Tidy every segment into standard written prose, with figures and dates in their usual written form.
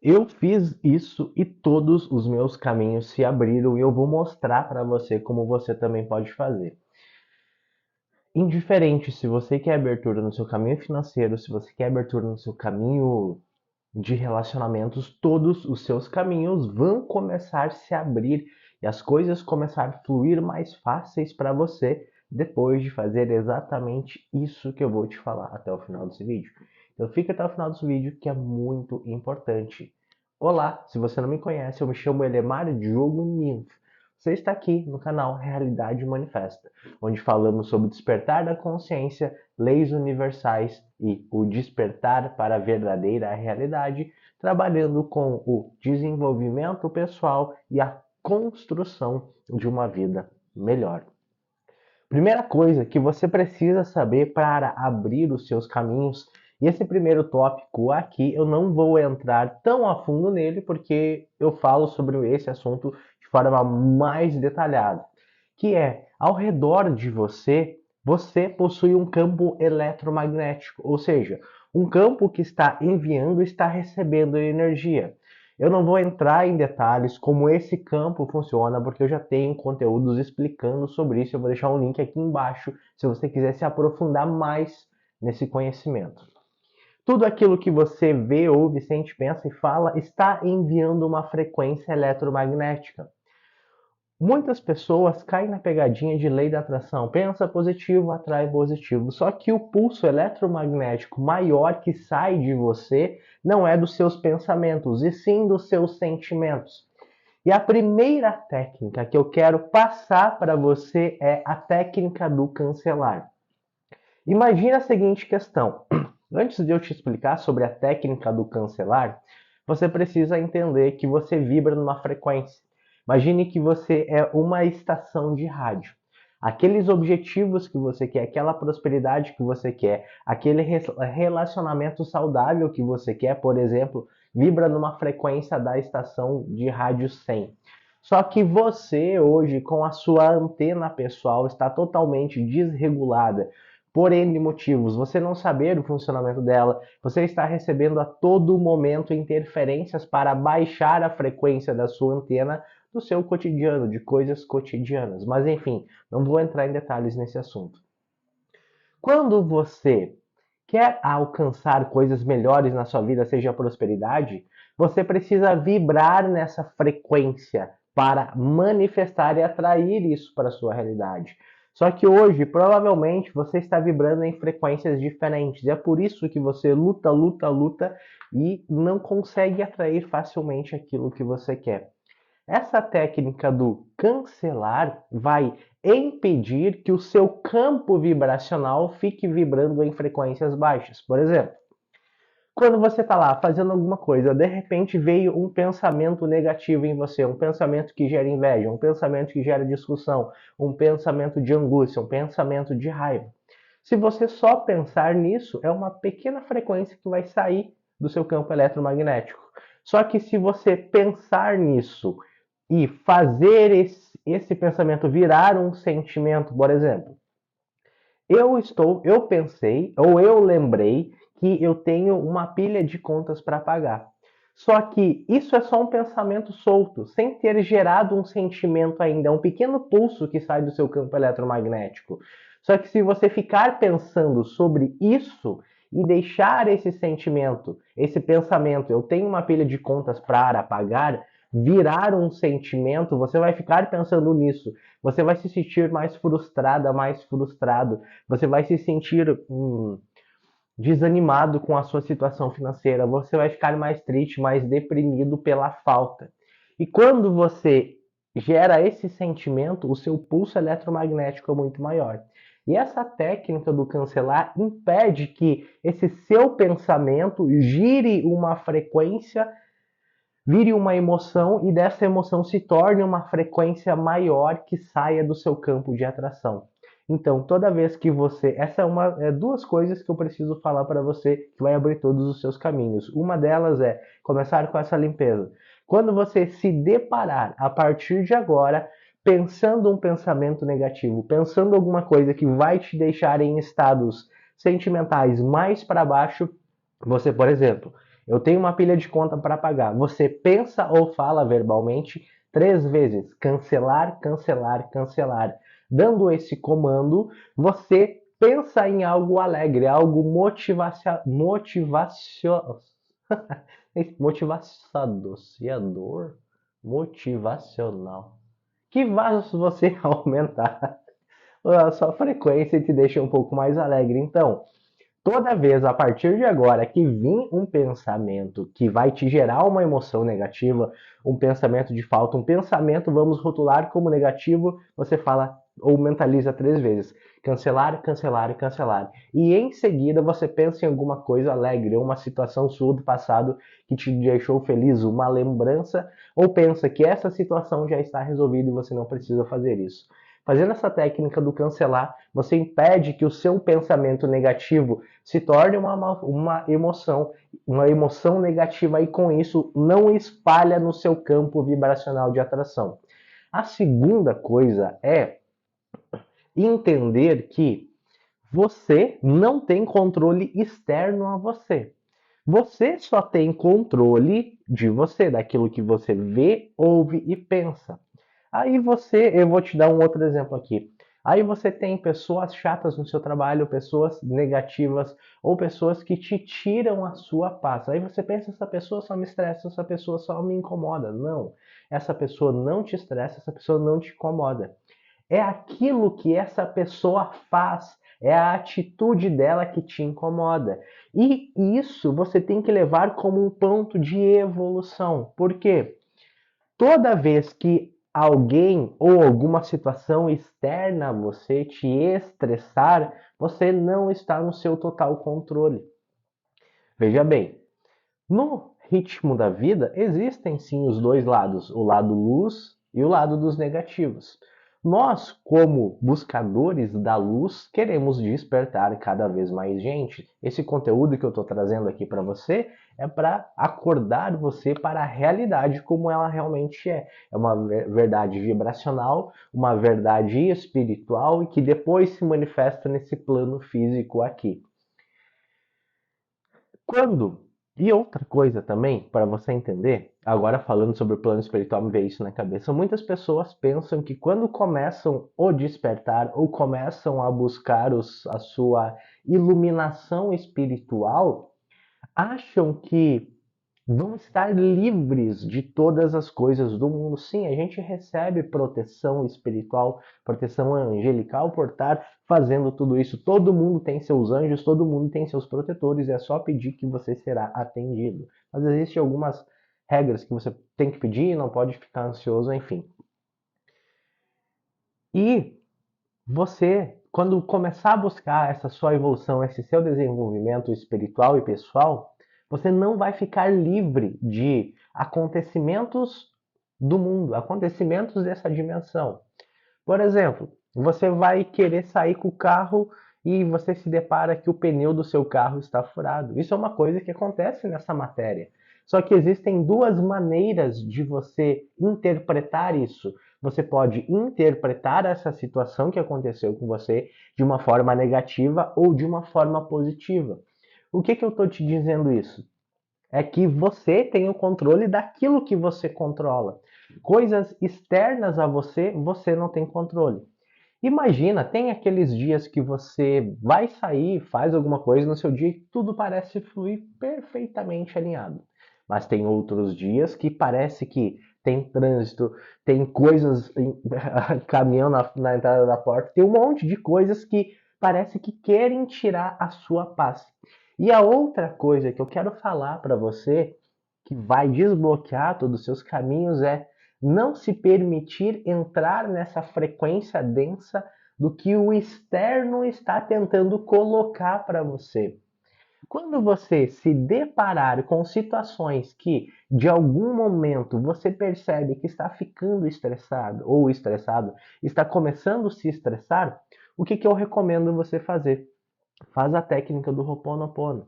Eu fiz isso e todos os meus caminhos se abriram e eu vou mostrar para você como você também pode fazer. Indiferente se você quer abertura no seu caminho financeiro, se você quer abertura no seu caminho de relacionamentos, todos os seus caminhos vão começar a se abrir e as coisas começar a fluir mais fáceis para você depois de fazer exatamente isso que eu vou te falar até o final desse vídeo. Então fica até o final desse vídeo que é muito importante. Olá, se você não me conhece, eu me chamo Elemar Diogo Ninf. Você está aqui no canal Realidade Manifesta, onde falamos sobre o despertar da consciência, leis universais e o despertar para a verdadeira realidade, trabalhando com o desenvolvimento pessoal e a construção de uma vida melhor. Primeira coisa que você precisa saber para abrir os seus caminhos, e esse primeiro tópico aqui eu não vou entrar tão a fundo nele porque eu falo sobre esse assunto de forma mais detalhada, que é ao redor de você, você possui um campo eletromagnético, ou seja, um campo que está enviando e está recebendo energia. Eu não vou entrar em detalhes como esse campo funciona, porque eu já tenho conteúdos explicando sobre isso. Eu vou deixar um link aqui embaixo se você quiser se aprofundar mais nesse conhecimento. Tudo aquilo que você vê, ouve, sente, pensa e fala está enviando uma frequência eletromagnética. Muitas pessoas caem na pegadinha de lei da atração. Pensa positivo, atrai positivo. Só que o pulso eletromagnético maior que sai de você não é dos seus pensamentos, e sim dos seus sentimentos. E a primeira técnica que eu quero passar para você é a técnica do cancelar. Imagina a seguinte questão. Antes de eu te explicar sobre a técnica do cancelar, você precisa entender que você vibra numa frequência. Imagine que você é uma estação de rádio. Aqueles objetivos que você quer, aquela prosperidade que você quer, aquele relacionamento saudável que você quer, por exemplo, vibra numa frequência da estação de rádio 100. Só que você hoje, com a sua antena pessoal, está totalmente desregulada por N motivos, você não saber o funcionamento dela, você está recebendo a todo momento interferências para baixar a frequência da sua antena do seu cotidiano, de coisas cotidianas. Mas enfim, não vou entrar em detalhes nesse assunto. Quando você quer alcançar coisas melhores na sua vida, seja prosperidade, você precisa vibrar nessa frequência para manifestar e atrair isso para a sua realidade. Só que hoje, provavelmente, você está vibrando em frequências diferentes. É por isso que você luta, luta, luta e não consegue atrair facilmente aquilo que você quer. Essa técnica do cancelar vai impedir que o seu campo vibracional fique vibrando em frequências baixas. Por exemplo, quando você está lá fazendo alguma coisa, de repente veio um pensamento negativo em você, um pensamento que gera inveja, um pensamento que gera discussão, um pensamento de angústia, um pensamento de raiva. Se você só pensar nisso, é uma pequena frequência que vai sair do seu campo eletromagnético. Só que se você pensar nisso e fazer esse pensamento virar um sentimento, por exemplo, eu pensei ou eu lembrei que eu tenho uma pilha de contas para pagar. Só que isso é só um pensamento solto, sem ter gerado um sentimento ainda, é um pequeno pulso que sai do seu campo eletromagnético. Só que se você ficar pensando sobre isso e deixar esse sentimento, esse pensamento, eu tenho uma pilha de contas para pagar, virar um sentimento, você vai ficar pensando nisso. Você vai se sentir mais frustrada, mais frustrado. Você vai se sentir desanimado com a sua situação financeira. Você vai ficar mais triste, mais deprimido pela falta. E quando você gera esse sentimento, o seu pulso eletromagnético é muito maior. E essa técnica do cancelar impede que esse seu pensamento gire uma frequência, vire uma emoção e dessa emoção se torne uma frequência maior que saia do seu campo de atração. Então, toda vez que você, essa é duas coisas que eu preciso falar para você que vai abrir todos os seus caminhos. Uma delas é começar com essa limpeza. Quando você se deparar a partir de agora pensando um pensamento negativo, pensando alguma coisa que vai te deixar em estados sentimentais mais para baixo, você, por exemplo, Eu tenho uma pilha de conta para pagar. Você pensa ou fala verbalmente 3 vezes: cancelar, cancelar, cancelar. Dando esse comando, você pensa em algo alegre, algo motivacional, que vai você aumentar a sua frequência e te deixa um pouco mais alegre. Então, toda vez a partir de agora que vir um pensamento que vai te gerar uma emoção negativa, um pensamento de falta, um pensamento, vamos rotular como negativo, você fala ou mentaliza 3 vezes: cancelar, cancelar, cancelar. E em seguida você pensa em alguma coisa alegre, uma situação sua do passado que te deixou feliz, uma lembrança, ou pensa que essa situação já está resolvida e você não precisa fazer isso. Fazendo essa técnica do cancelar, você impede que o seu pensamento negativo se torne uma emoção negativa, e com isso não espalha no seu campo vibracional de atração. A segunda coisa é entender que você não tem controle externo a você. Você só tem controle de você, daquilo que você vê, ouve e pensa. Eu vou te dar um outro exemplo aqui. Aí você tem pessoas chatas no seu trabalho, pessoas negativas ou pessoas que te tiram a sua paz. Aí você pensa: essa pessoa só me estressa, essa pessoa só me incomoda. Não, essa pessoa não te estressa, essa pessoa não te incomoda. É aquilo que essa pessoa faz, é a atitude dela que te incomoda. E isso você tem que levar como um ponto de evolução. Por quê? Toda vez que alguém ou alguma situação externa a você te estressar, você não está no seu total controle. Veja bem, no ritmo da vida existem sim os dois lados, o lado luz e o lado dos negativos. Nós, como buscadores da luz, queremos despertar cada vez mais gente. Esse conteúdo que eu estou trazendo aqui para você é para acordar você para a realidade como ela realmente é. É uma verdade vibracional, uma verdade espiritual e que depois se manifesta nesse plano físico aqui. Quando? E outra coisa também, para você entender, agora falando sobre o plano espiritual, me veio isso na cabeça. Muitas pessoas pensam que quando começam o despertar ou começam a buscar a sua iluminação espiritual, acham que vão estar livres de todas as coisas do mundo. Sim, a gente recebe proteção espiritual, proteção angelical por estar fazendo tudo isso. Todo mundo tem seus anjos, todo mundo tem seus protetores, é só pedir que você será atendido. Mas existem algumas regras que você tem que pedir, não pode ficar ansioso, enfim. E você, quando começar a buscar essa sua evolução, esse seu desenvolvimento espiritual e pessoal, você não vai ficar livre de acontecimentos do mundo, acontecimentos dessa dimensão. Por exemplo, você vai querer sair com o carro e você se depara que o pneu do seu carro está furado. Isso é uma coisa que acontece nessa matéria. Só que existem duas maneiras de você interpretar isso. Você pode interpretar essa situação que aconteceu com você de uma forma negativa ou de uma forma positiva. O que eu estou te dizendo isso? É que você tem o controle daquilo que você controla. Coisas externas a você, você não tem controle. Imagina, tem aqueles dias que você vai sair, faz alguma coisa no seu dia e tudo parece fluir perfeitamente alinhado. Mas tem outros dias que parece que tem trânsito, tem coisas caminhando na entrada da porta, tem um monte de coisas que parece que querem tirar a sua paz. E a outra coisa que eu quero falar para você, que vai desbloquear todos os seus caminhos, é não se permitir entrar nessa frequência densa do que o externo está tentando colocar para você. Quando você se deparar com situações que, de algum momento, você percebe que está ficando estressado ou estressado, está começando a se estressar, o que eu recomendo você fazer? Faz a técnica do Ho'oponopono.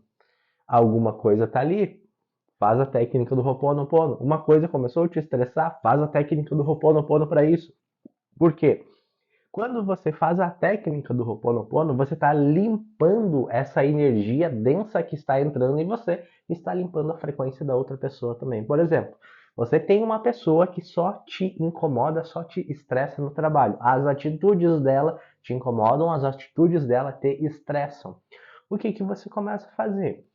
Alguma coisa está ali, faz a técnica do Ho'oponopono. Uma coisa começou a te estressar, faz a técnica do Ho'oponopono para isso. Por quê? Quando você faz a técnica do Ho'oponopono, você está limpando essa energia densa que está entrando em você e está limpando a frequência da outra pessoa também. Por exemplo, você tem uma pessoa que só te incomoda, só te estressa no trabalho. As atitudes dela te incomodam, as atitudes dela te estressam. O que que você começa a fazer?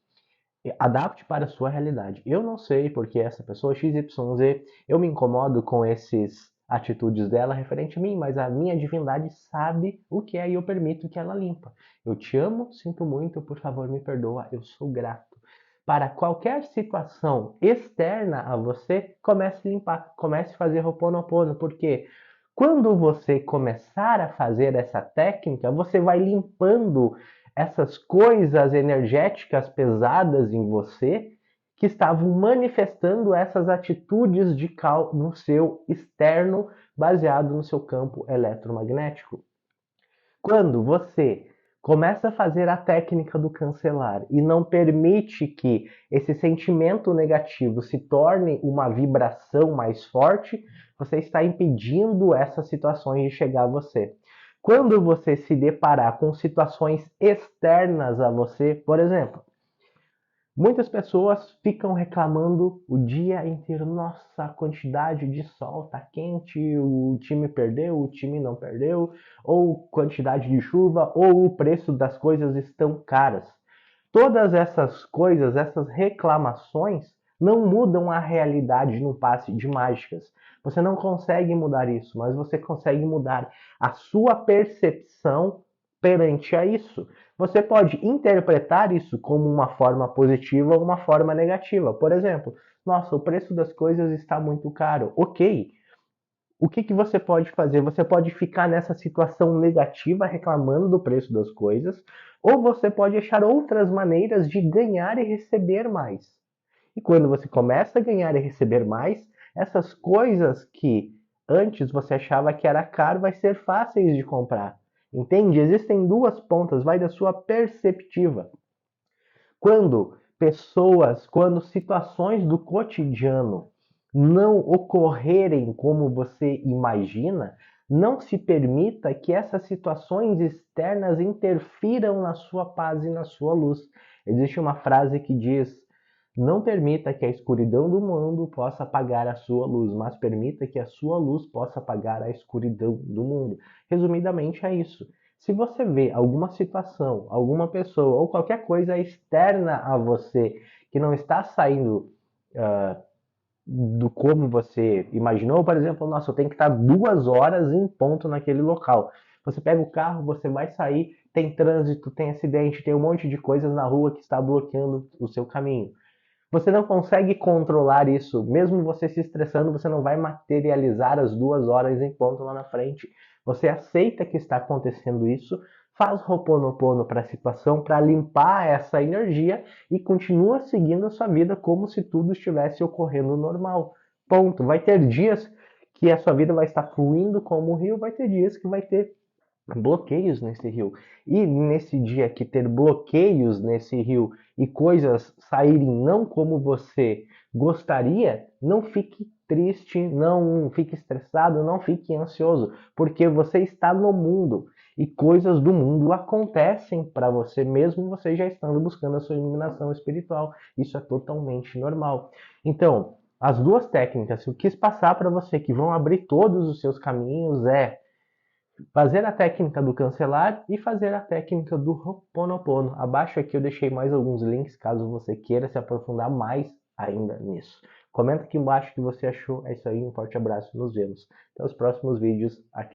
Adapte para a sua realidade. Eu não sei porque essa pessoa XYZ, eu me incomodo com esses atitudes dela referente a mim, mas a minha divindade sabe o que é e eu permito que ela limpa. Eu te amo, sinto muito, por favor, me perdoa, eu sou grato. Para qualquer situação externa a você, comece a limpar, comece a fazer Ho'oponopono, porque quando você começar a fazer essa técnica, você vai limpando essas coisas energéticas pesadas em você que estavam manifestando essas atitudes de cal no seu externo, baseado no seu campo eletromagnético. Quando você começa a fazer a técnica do cancelar e não permite que esse sentimento negativo se torne uma vibração mais forte, você está impedindo essas situações de chegar a você. Quando você se deparar com situações externas a você, por exemplo, muitas pessoas ficam reclamando o dia inteiro. Nossa, a quantidade de sol tá quente, o time perdeu, o time não perdeu, ou quantidade de chuva, ou o preço das coisas estão caras. Todas essas coisas, essas reclamações, não mudam a realidade num passe de mágicas. Você não consegue mudar isso, mas você consegue mudar a sua percepção perante a isso. Você pode interpretar isso como uma forma positiva ou uma forma negativa. Por exemplo, nossa, o preço das coisas está muito caro. Ok. O que, que você pode fazer? Você pode ficar nessa situação negativa reclamando do preço das coisas, ou você pode achar outras maneiras de ganhar e receber mais. E quando você começa a ganhar e receber mais, essas coisas que antes você achava que era caro, vai ser fáceis de comprar. Entende? Existem duas pontas, vai da sua perceptiva. Quando situações do cotidiano não ocorrerem como você imagina, não se permita que essas situações externas interfiram na sua paz e na sua luz. Existe uma frase que diz: não permita que a escuridão do mundo possa apagar a sua luz, mas permita que a sua luz possa apagar a escuridão do mundo. Resumidamente é isso. Se você vê alguma situação, alguma pessoa ou qualquer coisa externa a você que não está saindo do como você imaginou, por exemplo, nossa, eu tenho que estar 2 horas em ponto naquele local. Você pega o carro, você vai sair, tem trânsito, tem acidente, tem um monte de coisas na rua que está bloqueando o seu caminho. Você não consegue controlar isso. Mesmo você se estressando, você não vai materializar as 2 horas em ponto lá na frente. Você aceita que está acontecendo isso, faz Ho'oponopono para a situação, para limpar essa energia e continua seguindo a sua vida como se tudo estivesse ocorrendo normal. Ponto. Vai ter dias que a sua vida vai estar fluindo como um rio, vai ter dias que vai ter bloqueios nesse rio. E nesse dia que ter bloqueios nesse rio e coisas saírem não como você gostaria, não fique triste, não fique estressado, não fique ansioso, porque você está no mundo e coisas do mundo acontecem para você mesmo você já estando buscando a sua iluminação espiritual. Isso é totalmente normal. Então, as duas técnicas que eu quis passar para você que vão abrir todos os seus caminhos é fazer a técnica do cancelar e fazer a técnica do Ho'oponopono. Abaixo aqui eu deixei mais alguns links caso você queira se aprofundar mais ainda nisso. Comenta aqui embaixo o que você achou. É isso aí, um forte abraço, nos vemos. Até os próximos vídeos aqui.